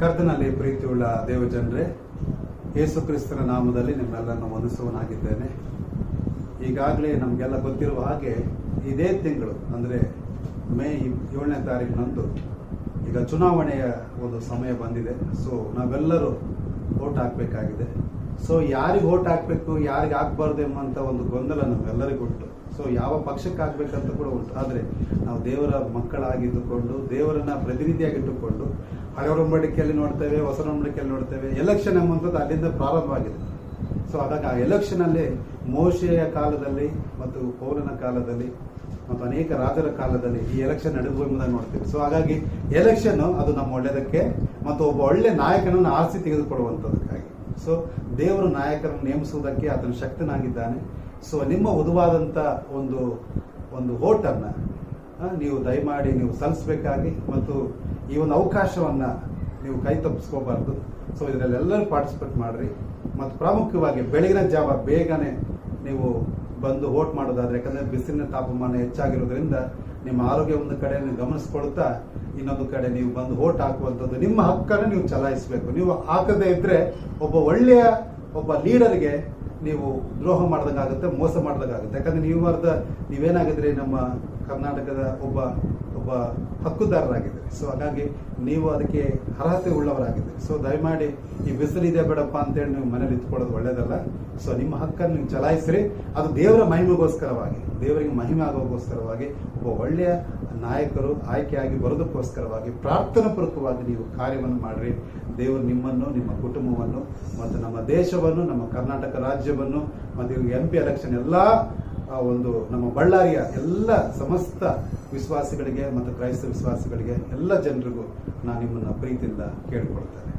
ಕರ್ತನಲ್ಲಿ ಪ್ರೀತಿಯುಳ್ಳ ದೇವಜನರೇ, ಯೇಸು ಕ್ರಿಸ್ತನ ನಾಮದಲ್ಲಿ ನಿಮ್ಮೆಲ್ಲರನ್ನು ವಂದಿಸುವನಾಗಿದ್ದೇನೆ. ಈಗಾಗಲೇ ನಮಗೆಲ್ಲ ಗೊತ್ತಿರುವ ಹಾಗೆ ಇದೇ ತಿಂಗಳು ಅಂದರೆ ಮೇ 7ನೇ ತಾರೀಕಿನಂದು ಈಗ ಚುನಾವಣೆಯ ಒಂದು ಸಮಯ ಬಂದಿದೆ. ಸೊ ನಾವೆಲ್ಲರೂ ವೋಟ್ ಹಾಕಬೇಕಾಗಿದೆ. ಸೊ ಯಾರಿಗೆ ವೋಟ್ ಹಾಕಬೇಕು, ಯಾರಿಗೆ ಹಾಕಬಾರ್ದು ಎಂಬಂಥ ಒಂದು ಗೊಂದಲ ನಮ್ಮೆಲ್ಲರಿಗೂ ಉಂಟು. ಸೊ ಯಾವ ಪಕ್ಷಕ್ಕೆ ಹಾಕಬೇಕಂತ ಕೂಡ ಉಂಟು. ಆದರೆ ನಾವು ದೇವರ ಮಕ್ಕಳಾಗಿದ್ದುಕೊಂಡು, ದೇವರನ್ನ ಪ್ರತಿನಿಧಿಯಾಗಿಟ್ಟುಕೊಂಡು, ಹಳೆ ಒಡಂಬಡಿಕೆಯಲ್ಲಿ ನೋಡ್ತೇವೆ, ಹೊಸ ಒಡಂಬಡಿಕೆಯಲ್ಲಿ ನೋಡ್ತೇವೆ, ಎಲೆಕ್ಷನ್ ಎಂಬಂಥದ್ದು ಅಲ್ಲಿಂದ ಪ್ರಾರಂಭವಾಗಿದೆ. ಸೊ ಹಾಗಾಗಿ ಆ ಎಲೆಕ್ಷನಲ್ಲಿ ಮೋಶೆಯ ಕಾಲದಲ್ಲಿ ಮತ್ತು ಪೌಲನ ಕಾಲದಲ್ಲಿ ಮತ್ತು ಅನೇಕ ರಾಜರ ಕಾಲದಲ್ಲಿ ಈ ಎಲೆಕ್ಷನ್ ನಡೆದು ಎಂಬುದನ್ನು ನೋಡ್ತೀವಿ. ಸೊ ಹಾಗಾಗಿ ಎಲೆಕ್ಷನ್ ಅದು ನಮ್ಮ ಒಳ್ಳೆಯದಕ್ಕೆ ಮತ್ತು ಒಬ್ಬ ಒಳ್ಳೆ ನಾಯಕನನ್ನು ಆರಿಸಿ ತೆಗೆದುಕೊಳ್ಳುವಂಥದ್ದಕ್ಕಾಗಿ. ಸೊ ದೇವರು ನಾಯಕರನ್ನು ನೇಮಿಸುವುದಕ್ಕೆ ಆತನ ಶಕ್ತನಾಗಿದ್ದಾನೆ. ಸೊ ನಿಮ್ಮ ಉದುವಾದಂಥ ಒಂದು ವೋಟನ್ನು ನೀವು ದಯಮಾಡಿ ನೀವು ಸಲ್ಲಿಸಬೇಕಾಗಿ ಮತ್ತು ಈ ಒಂದು ಅವಕಾಶವನ್ನು ನೀವು ಕೈ ತಪ್ಪಿಸ್ಕೋಬಾರ್ದು. ಸೊ ಇದರಲ್ಲೆಲ್ಲರೂ ಪಾರ್ಟಿಸಿಪೇಟ್ ಮಾಡಿರಿ. ಮತ್ತು ಪ್ರಾಮುಖ್ಯವಾಗಿ ಬೆಳಗಿನ ಜಾವ ಬೇಗನೆ ನೀವು ಬಂದು ವೋಟ್ ಮಾಡೋದಾದ್ರೆ, ಯಾಕಂದರೆ ಬಿಸಿಲಿನ ತಾಪಮಾನ ಹೆಚ್ಚಾಗಿರೋದ್ರಿಂದ ನಿಮ್ಮ ಆರೋಗ್ಯ ಒಂದು ಕಡೆ ನೀವು ಗಮನಿಸ್ಕೊಳ್ತಾ ಇನ್ನೊಂದು ಕಡೆ ನೀವು ಬಂದು ವೋಟ್ ಹಾಕುವಂಥದ್ದು ನಿಮ್ಮ ಹಕ್ಕನ್ನು ನೀವು ಚಲಾಯಿಸಬೇಕು. ನೀವು ಹಾಕದೇ ಇದ್ರೆ ಒಬ್ಬ ಲೀಡರ್ಗೆ ನೀವು ದ್ರೋಹ ಮಾಡಿದಾಗುತ್ತೆ, ಮೋಸ ಮಾಡಿದಾಗುತ್ತೆ. ಯಾಕಂದ್ರೆ ನೀವೇನಾಗಿದ್ರಿ ನಮ್ಮ ಕರ್ನಾಟಕದ ಒಬ್ಬ ಹಕ್ಕುದಾರರಾಗಿದ್ದೀರಿ. ಸೊ ಹಾಗಾಗಿ ನೀವು ಅದಕ್ಕೆ ಅರ್ಹತೆ ಉಳ್ಳವರಾಗಿದ್ದೀರಿ. ಸೊ ದಯಮಾಡಿ ಈ ಬಿಸಿಲಿದೆ ಬೇಡಪ್ಪ ಅಂತೇಳಿ ನೀವು ಮನೇಲಿ ಇಟ್ಕೊಳ್ಳೋದು ಒಳ್ಳೇದಲ್ಲ. ಸೊ ನಿಮ್ಮ ಹಕ್ಕನ್ನು ನೀವು ಚಲಾಯಿಸ್ರಿ. ಅದು ದೇವರ ಮಹಿಮೆಗೋಸ್ಕರವಾಗಿ, ದೇವರಿಗೆ ಮಹಿಮೆ ಆಗೋಗೋಸ್ಕರವಾಗಿ, ಒಬ್ಬ ಒಳ್ಳೆಯ ನಾಯಕರು ಆಯ್ಕೆಯಾಗಿ ಬರೋದಕ್ಕೋಸ್ಕರವಾಗಿ ಪ್ರಾರ್ಥನಾಪೂರ್ವಕವಾಗಿ ನೀವು ಕಾರ್ಯವನ್ನು ಮಾಡಿರಿ. ದೇವರು ನಿಮ್ಮನ್ನು, ನಿಮ್ಮ ಕುಟುಂಬವನ್ನು ಮತ್ತು ನಮ್ಮ ದೇಶವನ್ನು, ನಮ್ಮ ಕರ್ನಾಟಕ ರಾಜ್ಯವನ್ನು ಮತ್ತು MP ಎಲೆಕ್ಷನ್ ಎಲ್ಲ ನಮ್ಮ ಬಳ್ಳಾರಿಯ ಎಲ್ಲ ಸಮಸ್ತ ವಿಶ್ವಾಸಿಗಳಿಗೆ ಮತ್ತು ಕ್ರೈಸ್ತ ವಿಶ್ವಾಸಿಗಳಿಗೆ ಎಲ್ಲ ಜನರಿಗೂ ನಾನು ನಿಮ್ಮನ್ನು ಪ್ರೀತಿಯಿಂದ ಕೇಳಿಕೊಳ್ತೇನೆ.